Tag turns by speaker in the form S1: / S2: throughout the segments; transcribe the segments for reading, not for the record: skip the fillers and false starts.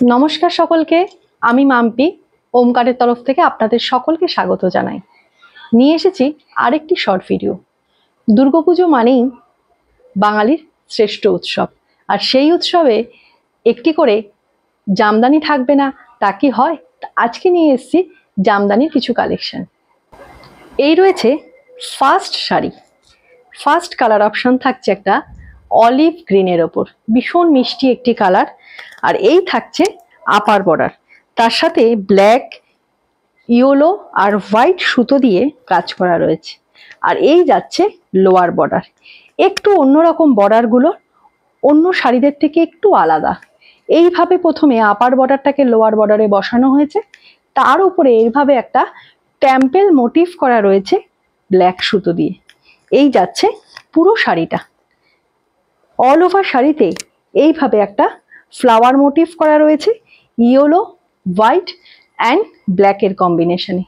S1: নমস্কার সকলকে, আমি মাম্পি ওমকারের তরফ থেকে আপনাদের সকলকে স্বাগত জানাই। নিয়ে এসেছি আরেকটি শর্ট ভিডিও। দুর্গাপুজো মানেই বাঙালির শ্রেষ্ঠ উৎসব, আর সেই উৎসবে একটি করে জামদানি থাকবে না তা কি হয়? আজকে নিয়ে এসেছি জামদানির কিছু কালেকশন। এই রয়েছে first sari. First colour option থাকছে একটা অলিভ গ্রিনের ওপর, ভীষণ মিষ্টি একটি কালার। আর এই থাকছে আপার বর্ডার, তার সাথে ব্ল্যাক, ইয়েলো আর হোয়াইট সুতো দিয়ে কাজ করা রয়েছে। আর এই যাচ্ছে লোয়ার বর্ডার, একটু অন্যরকম বর্ডারগুলো অন্য শাড়িদের থেকে একটু আলাদা। এইভাবে প্রথমে আপার বর্ডারটাকে লোয়ার বর্ডারে বসানো হয়েছে, তার উপরে এইভাবে একটা টেম্পেল মোটিভ করা রয়েছে ব্ল্যাক সুতো দিয়ে। এই যাচ্ছে পুরো শাড়িটা। অল ওভার শাড়িতে এইভাবে একটা ফ্লাওয়ার মোটিভ করা রয়েছে ইয়েলো, হোয়াইট অ্যান্ড ব্ল্যাকের কম্বিনেশনে।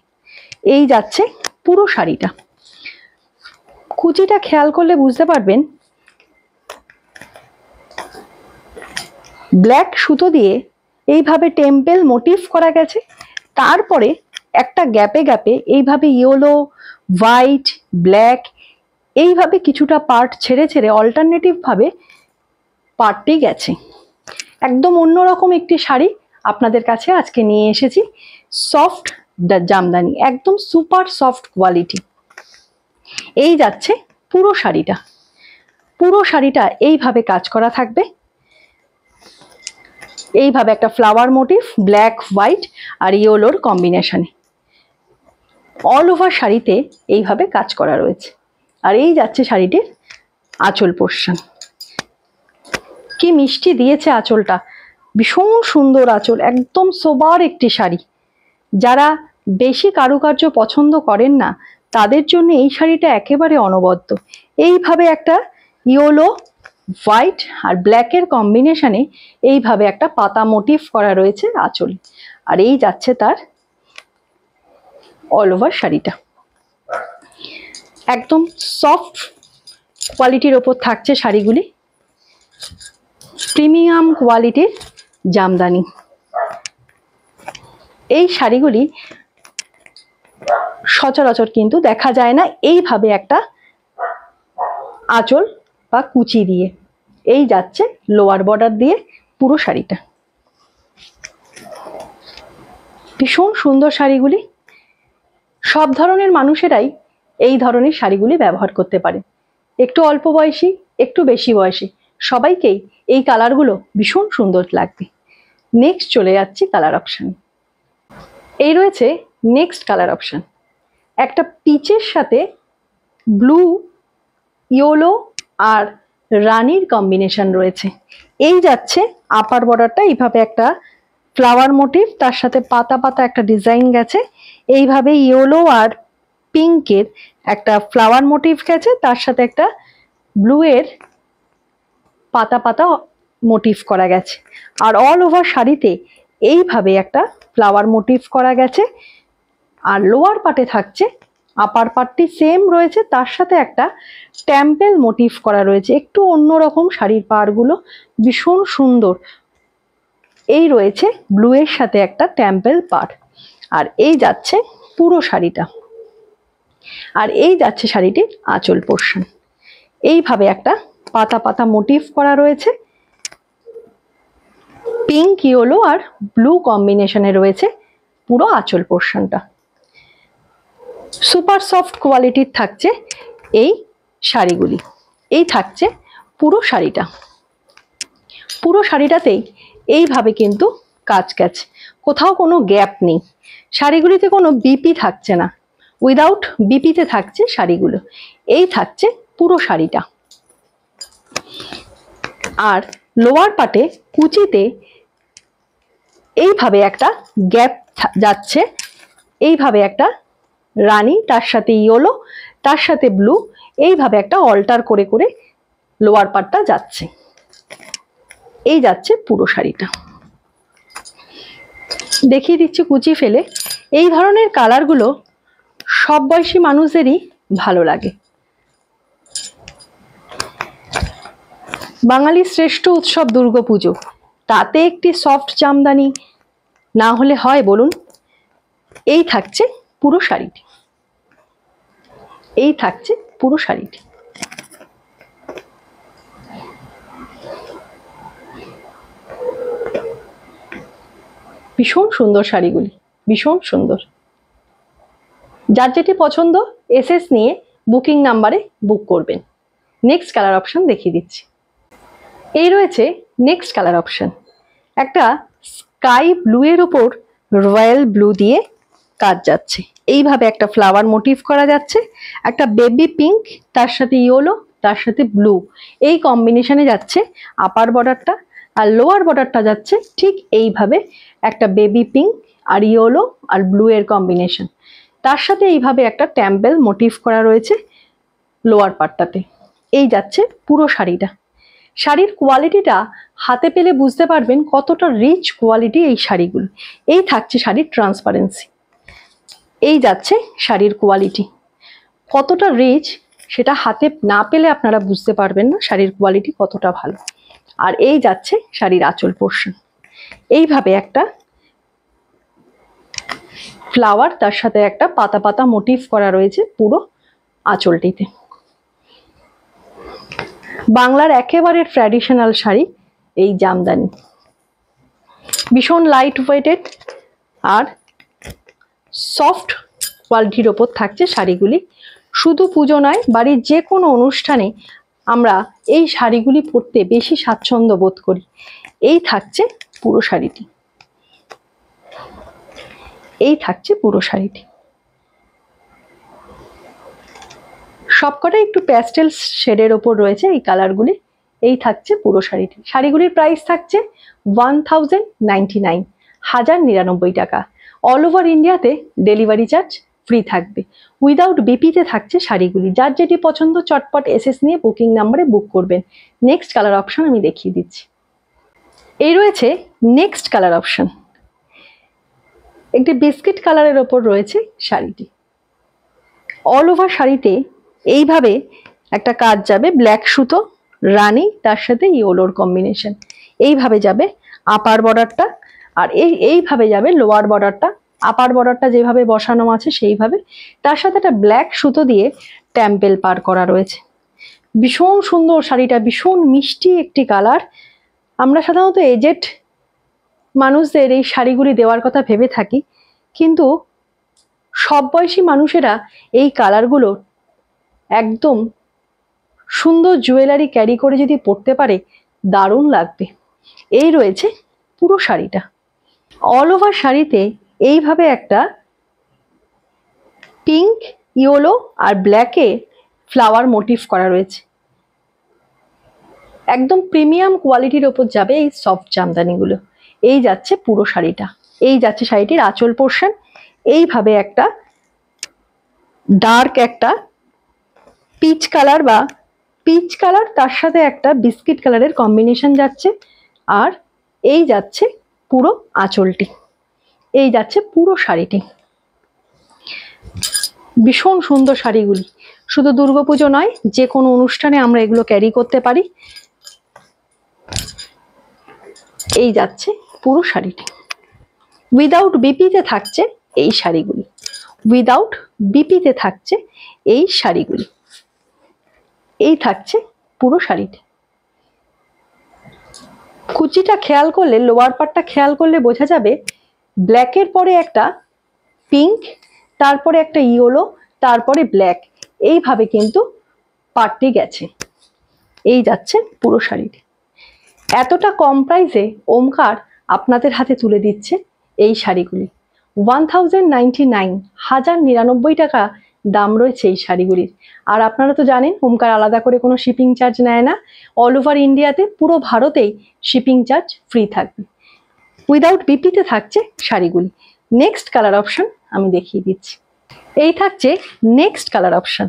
S1: এই যাচ্ছে পুরো শাড়িটা। কুচিটা খেয়াল করলে বুঝতে পারবেন ব্ল্যাক সুতো দিয়ে এইভাবে টেম্পেল মোটিভ করা গেছে, তারপরে একটা গ্যাপে গ্যাপে এইভাবে ইয়েলো, হোয়াইট, ব্ল্যাক এইভাবে কিছুটা পার্ট ছেড়ে ছেড়ে অল্টারনেটিভ ভাবে পার্টটি গেছে। একদম অন্যরকম একটি শাড়ি আপনাদের কাছে আজকে নিয়ে এসেছি। সফট জামদানি, একদম সুপার সফট কোয়ালিটি। এই যাচ্ছে পুরো শাড়িটা। পুরো শাড়িটা এইভাবে কাজ করা থাকবে, এইভাবে একটা ফ্লাওয়ার মোটিভ ব্ল্যাক, হোয়াইট আর ইয়েলোর কম্বিনেশনে অল ওভার শাড়িতে এইভাবে কাজ করা রয়েছে। আর এই যাচ্ছে শাড়িটির আঁচল পোর্শন। কি মিষ্টি দিয়েছে আঁচলটা, ভীষণ সুন্দর আঁচল, একদম সোবার একটি শাড়ি। যারা বেশি কারুকার্য পছন্দ করেন না তাদের জন্য এই শাড়িটা একেবারে অনবদ্য। এইভাবে একটা ইয়েলো, হোয়াইট আর ব্ল্যাকের কম্বিনেশনে এইভাবে একটা পাতা মোটিভ করা রয়েছে আঁচলে। আর এই যাচ্ছে তার অল ওভার শাড়িটা। একদম সফট কোয়ালিটির ওপর থাকছে শাড়িগুলি, প্রিমিয়াম কোয়ালিটির জামদানি। এই শাড়িগুলি সচরাচর কিন্তু দেখা যায় না এইভাবে একটা আঁচল বা কুচি দিয়ে। এই যাচ্ছে লোয়ার বর্ডার দিয়ে পুরো শাড়িটা। ভীষণ সুন্দর শাড়িগুলি। সব ধরনের মানুষেরাই এই ধরনের শাড়িগুলি ব্যবহার করতে পারে, একটু অল্প বয়সী, একটু বেশি বয়সী, সবাইকেই এই কালারগুলো ভীষণ সুন্দর লাগবে। নেক্সট চলে যাচ্ছি কালার অপশন। এই রয়েছে নেক্সট কালার অপশন, একটা পিচের সাথে ব্লু, ইয়েলো আর রানির কম্বিনেশন রয়েছে। এই যাচ্ছে আপার বর্ডারটা, এইভাবে একটা ফ্লাওয়ার মোটিভ, তার সাথে পাতা পাতা একটা ডিজাইন গেছে। এইভাবে ইয়েলো আর পিঙ্কের একটা ফ্লাওয়ার মোটিভ গেছে, তার সাথে একটা ব্লু এর পাতা পাতা মোটিভ করা গেছে। আর অল ওভার শাড়িতে এইভাবে একটা ফ্লাওয়ার মোটিভ করা গেছে। আর লোয়ার পার্টে থাকছে, আপার পার্টটি সেম রয়েছে, তার সাথে একটা টেম্পেল মোটিভ করা রয়েছে। একটু অন্যরকম শাড়ির পাড়গুলো, ভীষণ সুন্দর। এই রয়েছে ব্লু এর সাথে একটা টেম্পেল পাড়। আর এই যাচ্ছে পুরো শাড়িটা। আর এই যাচ্ছে শাড়িটির আঁচল পোর্শন। এইভাবে একটা পাতা পাতা মোটিভ করা রয়েছে, পিঙ্ক, ইয়েলো আর ব্লু কম্বিনেশনে রয়েছে পুরো আঁচল পোর্শনটা। সুপার সফট কোয়ালিটির থাকছে এই শাড়িগুলি। এই থাকছে পুরো শাড়িটা। পুরো শাড়িটাতেই এইভাবে কিন্তু কাজ গেছে, কোথাও কোনো গ্যাপ নেই। শাড়িগুলিতে কোনো বিপি থাকছে না, উইদাউট বিপিতে থাকছে শাড়িগুলো। এই থাকছে পুরো শাড়িটা। আর লোয়ার পার্টে কুচিতে এইভাবে একটা গ্যাপ যাচ্ছে, এইভাবে একটা রানী, তার সাথে ইয়েলো, তার সাথে ব্লু, এইভাবে একটা অল্টার করে করে লোয়ার পার্টটা যাচ্ছে। এই যাচ্ছে পুরো শাড়িটা। দেখিয়ে দিচ্ছি কুচি ফেলে। এই ধরনের কালারগুলো সব বয়সী মানুষদেরই ভালো লাগে। বাঙালির শ্রেষ্ঠ উৎসব দুর্গাপুজো, তাতে একটি সফট জামদানি না হলে হয় বলুন? এই থাকছে পুরো শাড়িটি, এই থাকছে পুরো শাড়িটি। ভীষণ সুন্দর শাড়িগুলি, ভীষণ সুন্দর। যার যেটি পছন্দ এসএস নিয়ে বুকিং নাম্বারে বুক করবেন। নেক্সট কালার অপশন দেখিয়ে দিচ্ছি। এই রয়েছে নেক্সট কালার অপশন, একটা স্কাই ব্লু এর উপর রয়্যাল ব্লু দিয়ে কাজ যাচ্ছে। এইভাবে একটা ফ্লাওয়ার মোটিভ করা যাচ্ছে, একটা বেবি পিঙ্ক, তার সাথে ইয়েলো, তার সাথে ব্লু, এই কম্বিনেশনে যাচ্ছে আপার বর্ডারটা। আর লোয়ার বর্ডারটা যাচ্ছে ঠিক এইভাবে একটা বেবি পিঙ্ক আর ইয়েলো আর ব্লু এর কম্বিনেশন। তার সাথে এইভাবে একটা টেম্পল মোটিভ করা রয়েছে লোয়ার পার্টটাতে। এই যাচ্ছে পুরো শাড়িটা। শাড়ির কোয়ালিটিটা হাতে পেলে বুঝতে পারবেন কতটা রিচ কোয়ালিটি এই শাড়িগুলো। এই থাকছে শাড়ির ট্রান্সপারেন্সি, এই যাচ্ছে শাড়ির কোয়ালিটি কতটা রিচ, সেটা হাতে না পেলে আপনারা বুঝতে পারবেন না শাড়ির কোয়ালিটি কতটা ভালো। আর এই যাচ্ছে শাড়ির আঁচল পোর্শন, এইভাবে একটা ফ্লাওয়ার, তার সাথে একটা পাতা পাতা মোটিভ করা রয়েছে পুরো আঁচলটিতে। বাংলার একেবারে ট্র্যাডিশনাল শাড়ি এই জামদানি, ভীষণ লাইট ওয়েটেড আর সফট কোয়ালিটির ওপর থাকছে শাড়িগুলি। শুধু পুজো নয়, বাড়ির যে কোনো অনুষ্ঠানে আমরা এই শাড়িগুলি পরতে বেশি স্বাচ্ছন্দ্য বোধ করি। এই থাকছে পুরো শাড়িটি, এই থাকছে পুরো শাড়িটি। সবকটাই একটু প্যাস্টেল শেডের ওপর রয়েছে এই কালারগুলি। এই থাকছে পুরো শাড়িটি। শাড়িগুলির প্রাইস থাকছে 1099, 1099 টাকা। অল ওভার ইন্ডিয়াতে ডেলিভারি চার্জ ফ্রি থাকবে। উইদাউট বিপিতে থাকছে শাড়িগুলি। যার যেটি পছন্দ চটপট এসএস নিয়ে বুকিং নাম্বারে বুক করবেন। নেক্সট কালার অপশন আমি দেখিয়ে দিচ্ছি। এই রয়েছে নেক্সট কালার অপশন, একটি বিস্কিট কালারের ওপর রয়েছে শাড়িটি। অল ওভার শাড়িতে এইভাবে একটা কাজ যাবে, ব্ল্যাক সুতো, রানী, তার সাথে ইয়েলোর কম্বিনেশন। এইভাবে যাবে আপার বর্ডারটা, আর এইভাবে যাবে লোয়ার বর্ডারটা। আপার বর্ডারটা যেভাবে বসানো আছে সেইভাবে, তার সাথে একটা ব্ল্যাক সুতো দিয়ে টেম্পেল পার করা রয়েছে। ভীষণ সুন্দর শাড়িটা, ভীষণ মিষ্টি একটি কালার। আমরা সাধারণত এজেড মানুষদের এই শাড়িগুলি দেওয়ার কথা ভেবে থাকি, কিন্তু সব বয়সী মানুষেরা এই কালারগুলো একদম সুন্দর জুয়েলারি ক্যারি করে যদি পরতে পারে দারুণ লাগবে। এই রয়েছে পুরো শাড়িটা। অল ওভার শাড়িতে এইভাবে একটা পিঙ্ক, ইয়েলো আর ব্ল্যাকে ফ্লাওয়ার মোটিভ করা রয়েছে। একদম প্রিমিয়াম কোয়ালিটির ওপর যাবে এই সফট জামদানিগুলো। এই যাচ্ছে পুরো শাড়িটা, এই যাচ্ছে শাড়িটির আঁচল পোর্শন। এইভাবে একটা ডার্ক একটা পিচ কালার বা পিচ কালার, তার সাথে একটা বিস্কিট কালারের কম্বিনেশন যাচ্ছে। আর এই যাচ্ছে পুরো আঁচলটি, এই যাচ্ছে পুরো শাড়িটি। ভীষণ সুন্দর শাড়িগুলি, শুধু দুর্গাপুজো নয়, যে কোনো অনুষ্ঠানে আমরা এগুলো ক্যারি করতে পারি। এই যাচ্ছে পুরো শাড়িটি। উইদাউট বিপিতে থাকছে এই শাড়িগুলি, উইদাউট বিপিতে থাকছে এই শাড়িগুলি। এই থাকছে পুরো শাড়িটি। কুচিটা খেয়াল করলে, লোয়ার পার্টটা খেয়াল করলে বোঝা যাবে ব্ল্যাকের পরে একটা পিঙ্ক, তারপরে একটা ইয়েলো, তারপরে ব্ল্যাক, এইভাবে কিন্তু পার্টটি গেছে। এই যাচ্ছে পুরো শাড়িটি। এতটা কম প্রাইসে ওমকার আপনাদের হাতে তুলে দিচ্ছে এই শাড়িগুলি। 1099, 1099 টাকা দাম রয়েছে এই শাড়িগুলির। আর আপনারা তো জানেন ওমকার আলাদা করে কোনো শিপিং চার্জ নেয় না। অল ওভার ইন্ডিয়াতে পুরো ভারতেই শিপিং চার্জ ফ্রি থাকবে। উইদাউট বিপিতে থাকছে শাড়িগুলি। নেক্সট কালার অপশন আমি দেখিয়ে দিচ্ছি। এই থাকছে নেক্সট কালার অপশন।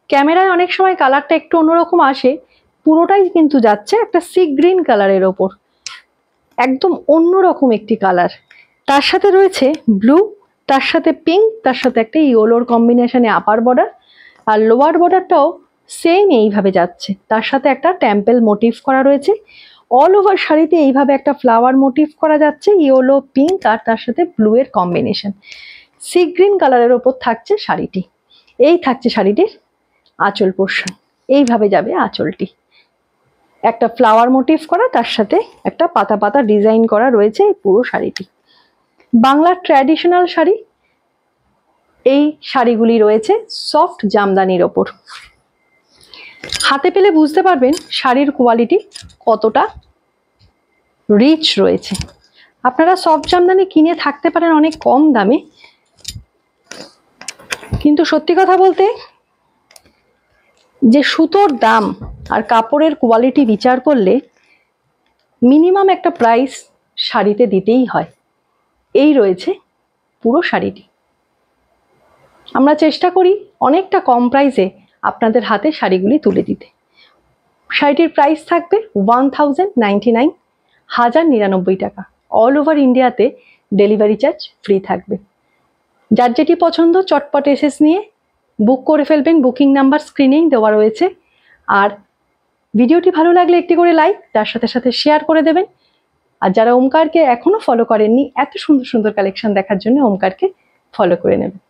S1: ক্যামেরায় অনেক সময় কালারটা একটু অন্যরকম আসে, পুরোটাই কিন্তু যাচ্ছে একটা সি গ্রিন কালারের ওপর, একদম অন্যরকম একটি কালার। তার সাথে রয়েছে ব্লু, তার সাথে পিঙ্ক, তার সাথে একটা ইয়েলোর কম্বিনেশনে আপার বর্ডার, আর লোয়ার বর্ডারটাও সেম এইভাবে যাচ্ছে। তার সাথে একটা টেম্পল মোটিভ করা রয়েছে। অল ওভার শাড়িতে এইভাবে একটা ফ্লাওয়ার মোটিভ করা যাচ্ছে, ইয়েলো পিঙ্ক আর তার সাথে ব্লু এর কম্বিনেশন। সি গ্রিন কালারের ওপর থাকছে শাড়িটি। এই থাকছে শাড়িটির আঁচল পোর্শন। এইভাবে যাবে আঁচলটি, একটা ফ্লাওয়ার মোটিভ করা, তার সাথে একটা পাতা পাতা ডিজাইন করা রয়েছে এই পুরো শাড়িটি। বাংলার ট্র্যাডিশনাল শাড়ি। এই শাড়িগুলি রয়েছে সফট জামদানির ওপর। হাতে পেলে বুঝতে পারবেন শাড়ির কোয়ালিটি কতটা রিচ রয়েছে। আপনারা সফট জামদানি কিনে থাকতে পারেন অনেক কম দামে, কিন্তু সত্যি কথা বলতে যে সুতোর দাম আর কাপড়ের কোয়ালিটি বিচার করলে মিনিমাম একটা প্রাইস শাড়িতে দিতেই হয়। এই রয়েছে পুরো শাড়িটি। আমরা চেষ্টা করি অনেকটা কম প্রাইসে আপনাদের হাতে শাড়িগুলি তুলে দিতে। শাড়িটির প্রাইস থাকবে 1099, 1099 টাকা। অল ওভার ইন্ডিয়াতে ডেলিভারি চার্জ ফ্রি থাকবে। যার যেটি পছন্দ চটপট এসএস নিয়ে বুক করে ফেলবেন। বুকিং নাম্বার স্ক্রিনেই দেওয়া রয়েছে। আর ভিডিওটি ভালো লাগলে একটি করে লাইক, তার সাথে সাথে শেয়ার করে দেবেন। আর যারা ওমকারকে এখনো ফলো করেননি, এত সুন্দর সুন্দর কালেকশন দেখার জন্য ওমকারকে ফলো করে নেবেন।